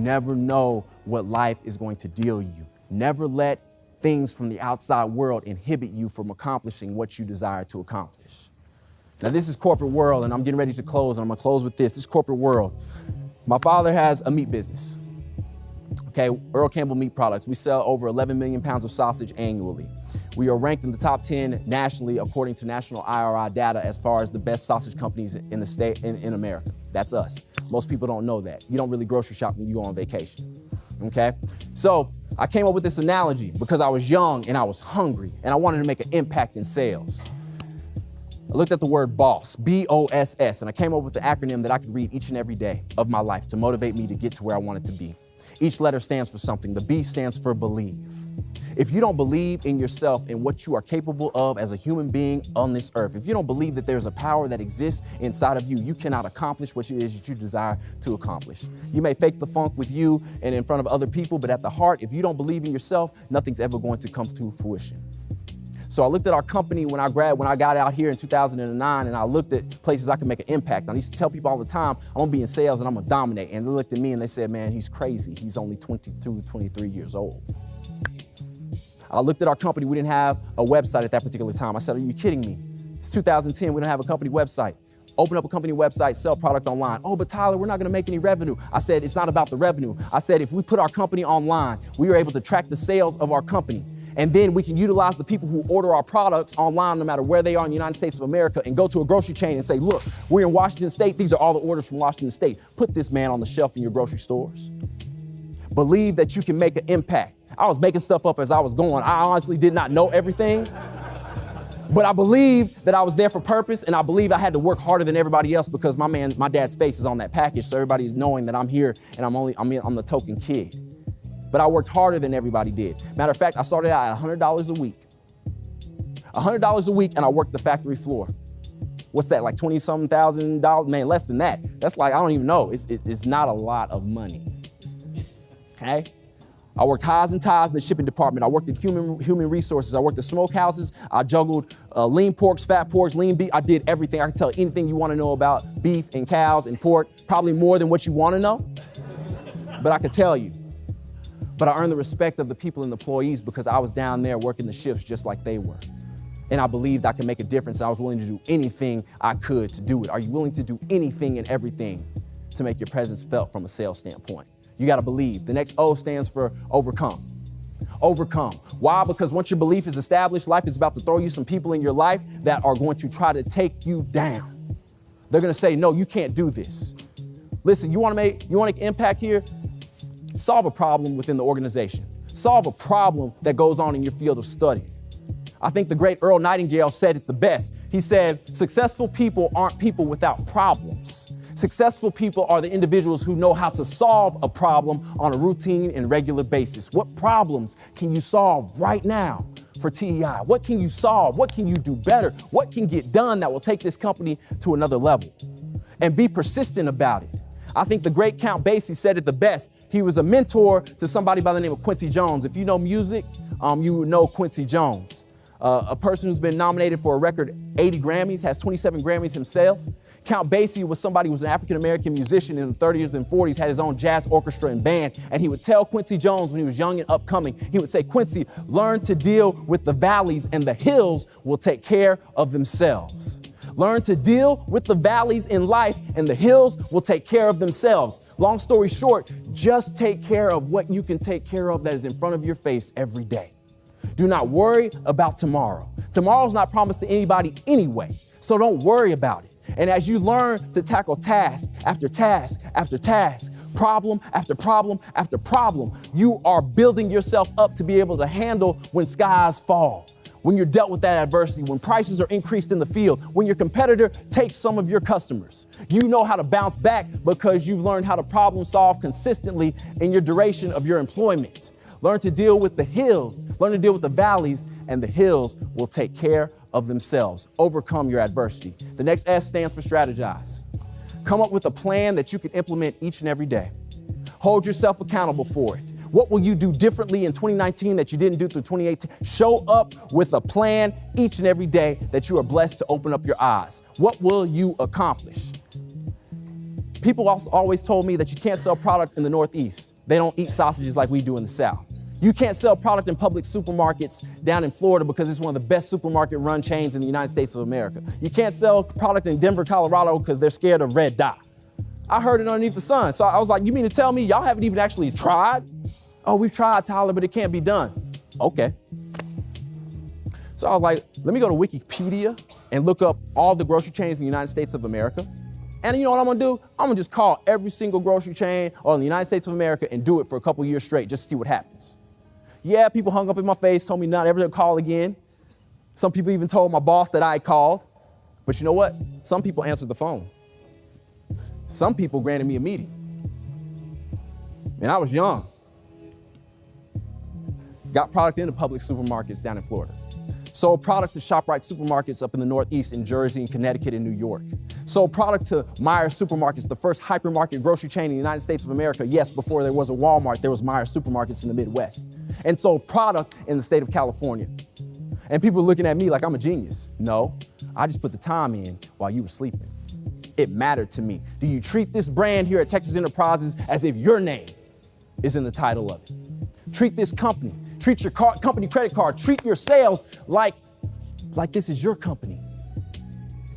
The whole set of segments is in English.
never know what life is going to deal you. Never let things from the outside world inhibit you from accomplishing what you desire to accomplish. Now, this is corporate world, and I'm getting ready to close, and I'm gonna close with this. This is corporate world. My father has a meat business. Okay, Earl Campbell Meat Products. We sell over 11 million pounds of sausage annually. We are ranked in the top 10 nationally according to national IRI data as far as the best sausage companies in the state, in America. That's us. Most people don't know that. You don't really grocery shop when you go on vacation, okay? So I came up with this analogy because I was young and I was hungry and I wanted to make an impact in sales. I looked at the word BOSS, B-O-S-S, and I came up with the acronym that I could read each and every day of my life to motivate me to get to where I wanted to be. Each letter stands for something. The B stands for believe. If you don't believe in yourself and what you are capable of as a human being on this earth, if you don't believe that there's a power that exists inside of you, you cannot accomplish what it is that you desire to accomplish. You may fake the funk with you and in front of other people, but at the heart, if you don't believe in yourself, nothing's ever going to come to fruition. So I looked at our company when I got out here in 2009, and I looked at places I could make an impact. I used to tell people all the time, I'm gonna be in sales and I'm gonna dominate. And they looked at me and they said, man, he's crazy. He's only 22, 23 years old. I looked at our company. We didn't have a website at that particular time. I said, are you kidding me? It's 2010, we don't have a company website. Open up a company website, sell product online. Oh, but Tyler, we're not gonna make any revenue. I said, it's not about the revenue. I said, if we put our company online, we were able to track the sales of our company. And then we can utilize the people who order our products online, no matter where they are in the United States of America, and go to a grocery chain and say, look, we're in Washington State. These are all the orders from Washington State. Put this man on the shelf in your grocery stores. Believe that you can make an impact. I was making stuff up as I was going. I honestly did not know everything, but I believe that I was there for purpose, and I believe I had to work harder than everybody else because my dad's face is on that package, so everybody's knowing that I'm here and I'm the token kid. But I worked harder than everybody did. Matter of fact, I started out at $100 a week. $100 a week, and I worked the factory floor. What's that, like $20-something thousand? Man, less than that. That's like, I don't even know. It's not a lot of money, okay? I worked highs and ties in the shipping department. I worked in human resources. I worked at smokehouses. I juggled lean porks, fat porks, lean beef. I did everything. I can tell anything you want to know about beef and cows and pork, probably more than what you want to know, but I could tell you. But I earned the respect of the people and the employees because I was down there working the shifts just like they were. And I believed I could make a difference. I was willing to do anything I could to do it. Are you willing to do anything and everything to make your presence felt from a sales standpoint? You got to believe. The next O stands for overcome. Overcome. Why? Because once your belief is established, life is about to throw you some people in your life that are going to try to take you down. They're going to say, no, you can't do this. Listen, you want to make an impact here? Solve a problem within the organization. Solve a problem that goes on in your field of study. I think the great Earl Nightingale said it the best. He said, successful people aren't people without problems. Successful people are the individuals who know how to solve a problem on a routine and regular basis. What problems can you solve right now for TEI? What can you solve? What can you do better? What can get done that will take this company to another level? And be persistent about it. I think the great Count Basie said it the best. He was a mentor to somebody by the name of Quincy Jones. If you know music, you know Quincy Jones. A person who's been nominated for a record 80 Grammys, has 27 Grammys himself. Count Basie was somebody who was an African-American musician in the 30s and 40s, had his own jazz orchestra and band, and he would tell Quincy Jones when he was young and upcoming, he would say, Quincy, learn to deal with the valleys and the hills will take care of themselves. Learn to deal with the valleys in life and the hills will take care of themselves. Long story short, just take care of what you can take care of that is in front of your face every day. Do not worry about tomorrow. Tomorrow's not promised to anybody anyway, so don't worry about it. And as you learn to tackle task after task after task, problem after problem after problem, you are building yourself up to be able to handle when skies fall. When you're dealt with that adversity, when prices are increased in the field, when your competitor takes some of your customers, you know how to bounce back because you've learned how to problem solve consistently in your duration of your employment. Learn to deal with the hills, learn to deal with the valleys, and the hills will take care of themselves. Overcome your adversity. The next S stands for strategize. Come up with a plan that you can implement each and every day. Hold yourself accountable for it. What will you do differently in 2019 that you didn't do through 2018? Show up with a plan each and every day that you are blessed to open up your eyes. What will you accomplish? People also always told me that you can't sell product in the Northeast. They don't eat sausages like we do in the South. You can't sell product in public supermarkets down in Florida because it's one of the best supermarket run chains in the United States of America. You can't sell product in Denver, Colorado because they're scared of red dye. I heard it underneath the sun. So I was like, you mean to tell me y'all haven't even actually tried? Oh, we've tried, Tyler, but it can't be done. Okay. So I was like, let me go to Wikipedia and look up all the grocery chains in the United States of America. And you know what I'm gonna do? I'm gonna just call every single grocery chain in the United States of America and do it for a couple years straight just to see what happens. Yeah, people hung up in my face, told me not ever to call again. Some people even told my boss that I had called. But you know what? Some people answered the phone. Some people granted me a meeting. And I was young. Got product into public supermarkets down in Florida. Sold product to ShopRite supermarkets up in the Northeast in Jersey and Connecticut and New York. Sold product to Meijer supermarkets, the first hypermarket grocery chain in the United States of America. Yes, before there was a Walmart, there was Meijer supermarkets in the Midwest. And sold product in the state of California. And people looking at me like I'm a genius. No, I just put the time in while you were sleeping. It mattered to me. Do you treat this brand here at Texas Enterprises as if your name is in the title of it? Treat this company, treat your company credit card, treat your sales like this is your company.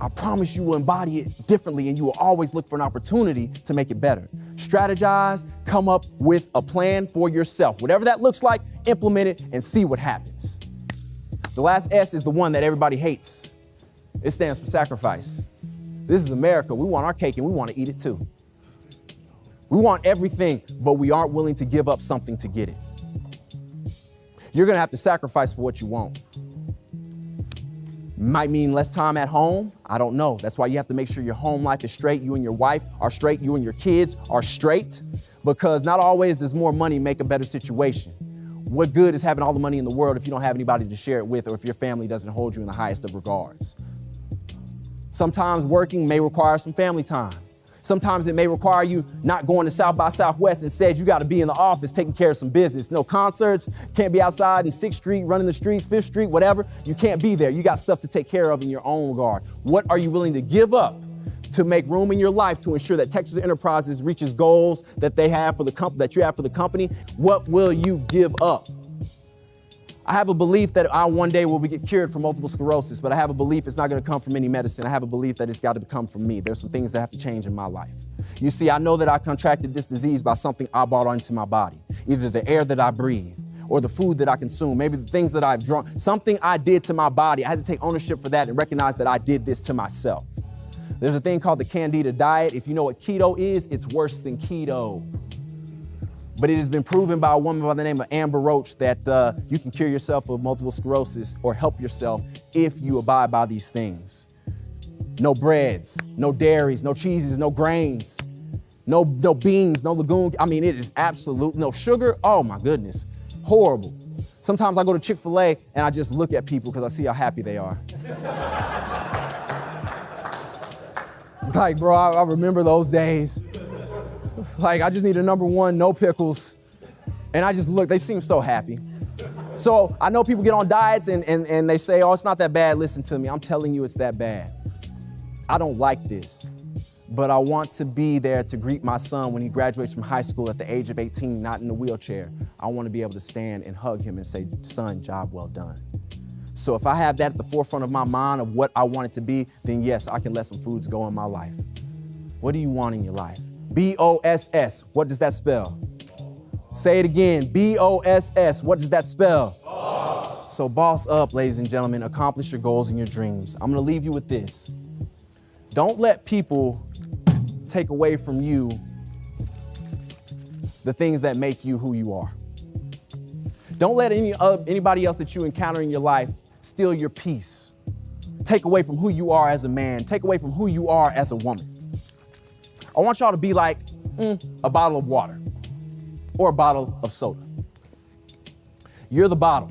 I promise you will embody it differently and you will always look for an opportunity to make it better. Strategize, come up with a plan for yourself. Whatever that looks like, implement it and see what happens. The last S is the one that everybody hates. It stands for sacrifice. This is America. We want our cake and we want to eat it too. We want everything, but we aren't willing to give up something to get it. You're going to have to sacrifice for what you want. Might mean less time at home. I don't know. That's why you have to make sure your home life is straight. You and your wife are straight. You and your kids are straight, because not always does more money make a better situation. What good is having all the money in the world if you don't have anybody to share it with, or if your family doesn't hold you in the highest of regards? Sometimes working may require some family time. Sometimes it may require you not going to South by Southwest. Instead, you got to be in the office taking care of some business. No concerts, can't be outside in 6th Street, running the streets, 5th Street, whatever. You can't be there. You got stuff to take care of in your own regard. What are you willing to give up to make room in your life to ensure that Texas Enterprises reaches goals that they have for the that you have for the company? What will you give up? I have a belief that I one day will get cured from multiple sclerosis, but I have a belief it's not going to come from any medicine. I have a belief that it's got to come from me. There's some things that have to change in my life. You see, I know that I contracted this disease by something I brought onto my body, either the air that I breathed or the food that I consumed, maybe the things that I've drunk, something I did to my body. I had to take ownership for that and recognize that I did this to myself. There's a thing called the Candida diet. If you know what keto is, it's worse than keto. But it has been proven by a woman by the name of Amber Roach that you can cure yourself of multiple sclerosis or help yourself if you abide by these things. No breads, no dairies, no cheeses, no grains, no beans, no legume. I mean, it is absolute, no sugar. Oh my goodness, horrible. Sometimes I go to Chick-fil-A and I just look at people because I see how happy they are. Like, bro, I remember those days. Like, I just need a number one, no pickles. And I just look, they seem so happy. So I know people get on diets and they say, oh, it's not that bad. Listen to me. I'm telling you it's that bad. I don't like this, but I want to be there to greet my son when he graduates from high school at the age of 18, not in a wheelchair. I want to be able to stand and hug him and say, son, job well done. So if I have that at the forefront of my mind of what I want it to be, then yes, I can let some foods go in my life. What do you want in your life? B-O-S-S, what does that spell? Say it again, B-O-S-S, what does that spell? Boss. So boss up, ladies and gentlemen, accomplish your goals and your dreams. I'm gonna leave you with this. Don't let people take away from you the things that make you who you are. Don't let anybody else that you encounter in your life steal your peace. Take away from who you are as a man, take away from who you are as a woman. I want y'all to be like a bottle of water or a bottle of soda. You're the bottle,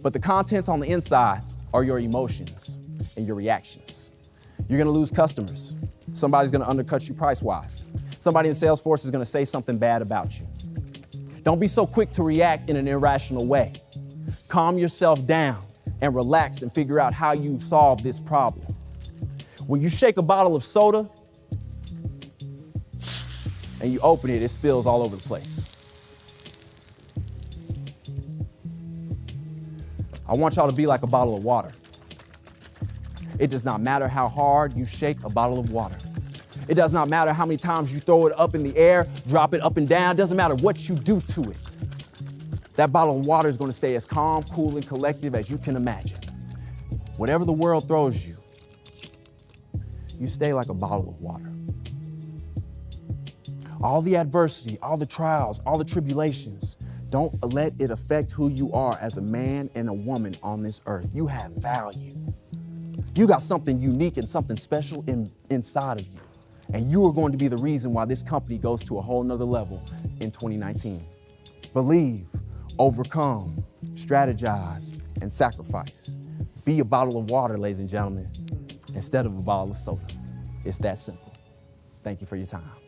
but the contents on the inside are your emotions and your reactions. You're gonna lose customers. Somebody's gonna undercut you price-wise. Somebody in Salesforce is gonna say something bad about you. Don't be so quick to react in an irrational way. Calm yourself down and relax and figure out how you solve this problem. When you shake a bottle of soda, and you open it, it spills all over the place. I want y'all to be like a bottle of water. It does not matter how hard you shake a bottle of water. It does not matter how many times you throw it up in the air, drop it up and down. It doesn't matter what you do to it. That bottle of water is going to stay as calm, cool, and collective as you can imagine. Whatever the world throws you, you stay like a bottle of water. All the adversity, all the trials, all the tribulations, don't let it affect who you are as a man and a woman on this earth. You have value. You got something unique and something special inside of you. And you are going to be the reason why this company goes to a whole nother level in 2019. Believe, overcome, strategize, and sacrifice. Be a bottle of water, ladies and gentlemen, instead of a bottle of soda. It's that simple. Thank you for your time.